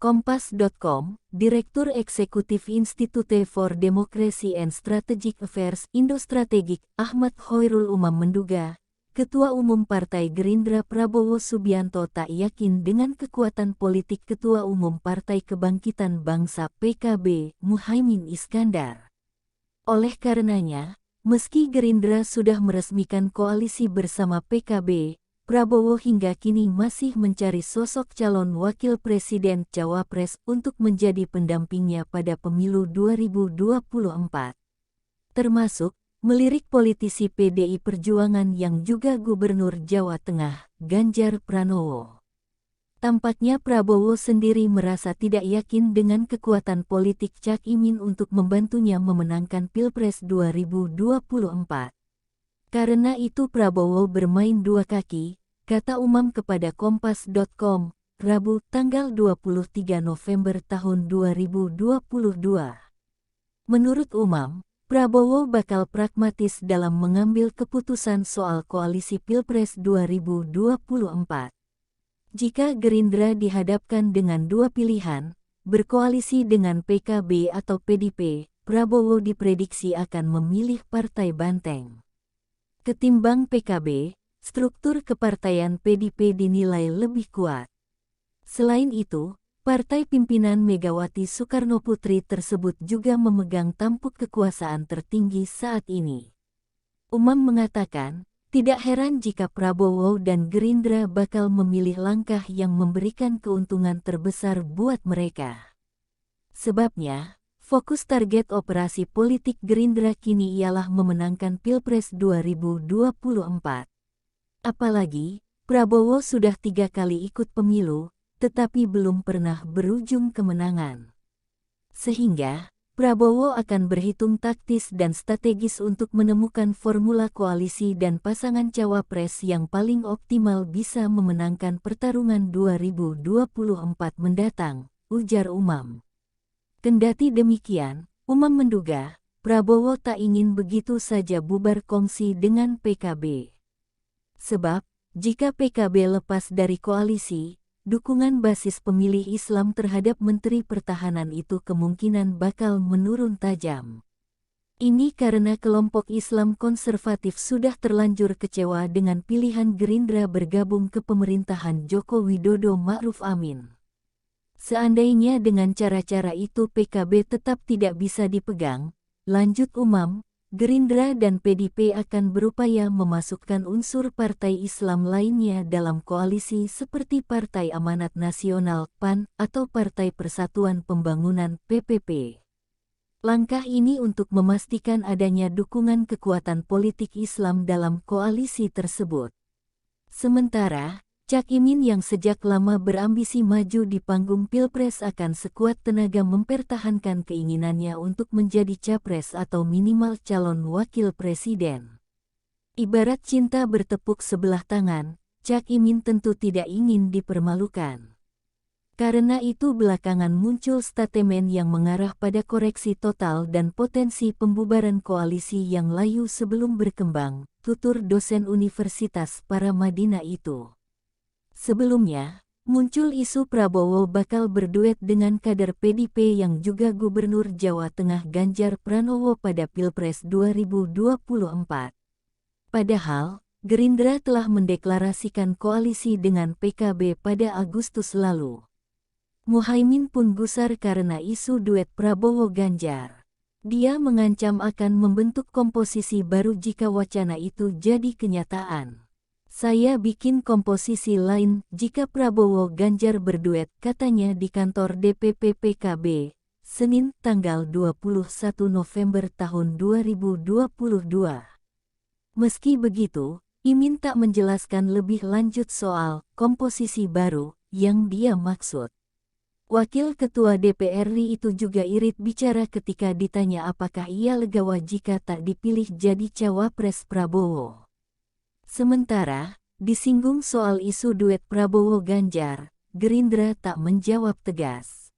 Kompas.com, Direktur Eksekutif Institute for Democracy and Strategic Affairs Indo-Strategik, Ahmad Khoirul Umam menduga, Ketua Umum Partai Gerindra Prabowo Subianto tak yakin dengan kekuatan politik Ketua Umum Partai Kebangkitan Bangsa PKB, Muhaimin Iskandar. Oleh karenanya, meski Gerindra sudah meresmikan koalisi bersama PKB, Prabowo hingga kini masih mencari sosok calon wakil presiden cawapres untuk menjadi pendampingnya pada pemilu 2024. Termasuk, melirik politisi PDI Perjuangan yang juga Gubernur Jawa Tengah, Ganjar Pranowo. Tampaknya Prabowo sendiri merasa tidak yakin dengan kekuatan politik Cak Imin untuk membantunya memenangkan Pilpres 2024. Karena itu Prabowo bermain dua kaki, kata Umam kepada Kompas.com, Rabu tanggal 23 November tahun 2022. Menurut Umam, Prabowo bakal pragmatis dalam mengambil keputusan soal koalisi Pilpres 2024. Jika Gerindra dihadapkan dengan dua pilihan, berkoalisi dengan PKB atau PDIP, Prabowo diprediksi akan memilih Partai Banteng. Ketimbang PKB, struktur kepartaian PDIP dinilai lebih kuat. Selain itu, partai pimpinan Megawati Soekarnoputri tersebut juga memegang tampuk kekuasaan tertinggi saat ini. Umam mengatakan, tidak heran jika Prabowo dan Gerindra bakal memilih langkah yang memberikan keuntungan terbesar buat mereka. Sebabnya, fokus target operasi politik Gerindra kini ialah memenangkan Pilpres 2024. Apalagi, Prabowo sudah 3 kali ikut pemilu, tetapi belum pernah berujung kemenangan. Sehingga, Prabowo akan berhitung taktis dan strategis untuk menemukan formula koalisi dan pasangan cawapres yang paling optimal bisa memenangkan pertarungan 2024 mendatang, ujar Umam. Kendati demikian, Umam menduga, Prabowo tak ingin begitu saja bubar kongsi dengan PKB. Sebab, jika PKB lepas dari koalisi, dukungan basis pemilih Islam terhadap Menteri Pertahanan itu kemungkinan bakal menurun tajam. Ini karena kelompok Islam konservatif sudah terlanjur kecewa dengan pilihan Gerindra bergabung ke pemerintahan Joko Widodo Ma'ruf Amin. Seandainya dengan cara-cara itu PKB tetap tidak bisa dipegang, lanjut Umam, Gerindra dan PDIP akan berupaya memasukkan unsur partai Islam lainnya dalam koalisi seperti Partai Amanat Nasional (PAN) atau Partai Persatuan Pembangunan (PPP). Langkah ini untuk memastikan adanya dukungan kekuatan politik Islam dalam koalisi tersebut. Sementara, Cak Imin yang sejak lama berambisi maju di panggung Pilpres akan sekuat tenaga mempertahankan keinginannya untuk menjadi capres atau minimal calon wakil presiden. Ibarat cinta bertepuk sebelah tangan, Cak Imin tentu tidak ingin dipermalukan. Karena itu belakangan muncul statemen yang mengarah pada koreksi total dan potensi pembubaran koalisi yang layu sebelum berkembang, tutur dosen Universitas Paramadina itu. Sebelumnya, muncul isu Prabowo bakal berduet dengan kader PDIP yang juga Gubernur Jawa Tengah Ganjar Pranowo pada Pilpres 2024. Padahal, Gerindra telah mendeklarasikan koalisi dengan PKB pada Agustus lalu. Muhaimin pun gusar karena isu duet Prabowo-Ganjar. Dia mengancam akan membentuk komposisi baru jika wacana itu jadi kenyataan. Saya bikin komposisi lain jika Prabowo Ganjar berduet, katanya di kantor DPP PKB, Senin tanggal 21 November tahun 2022. Meski begitu, Imin tak menjelaskan lebih lanjut soal komposisi baru yang dia maksud. Wakil Ketua DPR RI itu juga irit bicara ketika ditanya apakah ia legawa jika tak dipilih jadi cawapres Prabowo. Sementara, disinggung soal isu duet Prabowo-Ganjar, Gerindra tak menjawab tegas.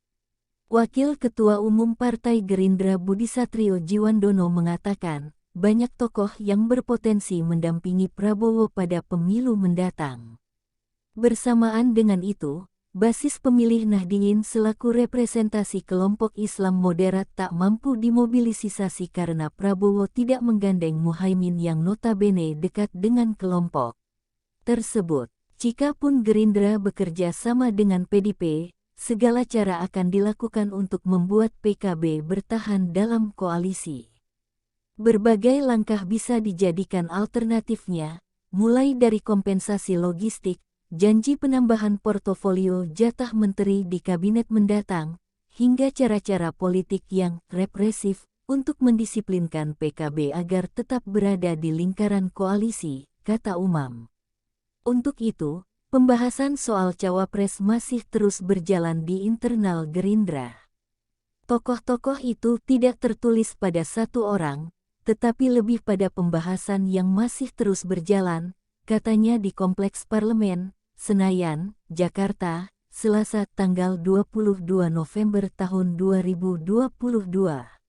Wakil Ketua Umum Partai Gerindra Budi Satrio Jiwandono mengatakan, banyak tokoh yang berpotensi mendampingi Prabowo pada pemilu mendatang. Bersamaan dengan itu, basis pemilih Nahdien selaku representasi kelompok Islam moderat tak mampu dimobilisasi karena Prabowo tidak menggandeng Muhaimin yang notabene dekat dengan kelompok tersebut. Jikapun Gerindra bekerja sama dengan PDIP, segala cara akan dilakukan untuk membuat PKB bertahan dalam koalisi. Berbagai langkah bisa dijadikan alternatifnya, mulai dari kompensasi logistik, janji penambahan portofolio jatah menteri di kabinet mendatang, hingga cara-cara politik yang represif untuk mendisiplinkan PKB agar tetap berada di lingkaran koalisi, kata Umam. Untuk itu, pembahasan soal cawapres masih terus berjalan di internal Gerindra. Tokoh-tokoh itu tidak tertulis pada satu orang, tetapi lebih pada pembahasan yang masih terus berjalan, katanya di Kompleks Parlemen, Senayan, Jakarta, Selasa tanggal 22 November tahun 2022.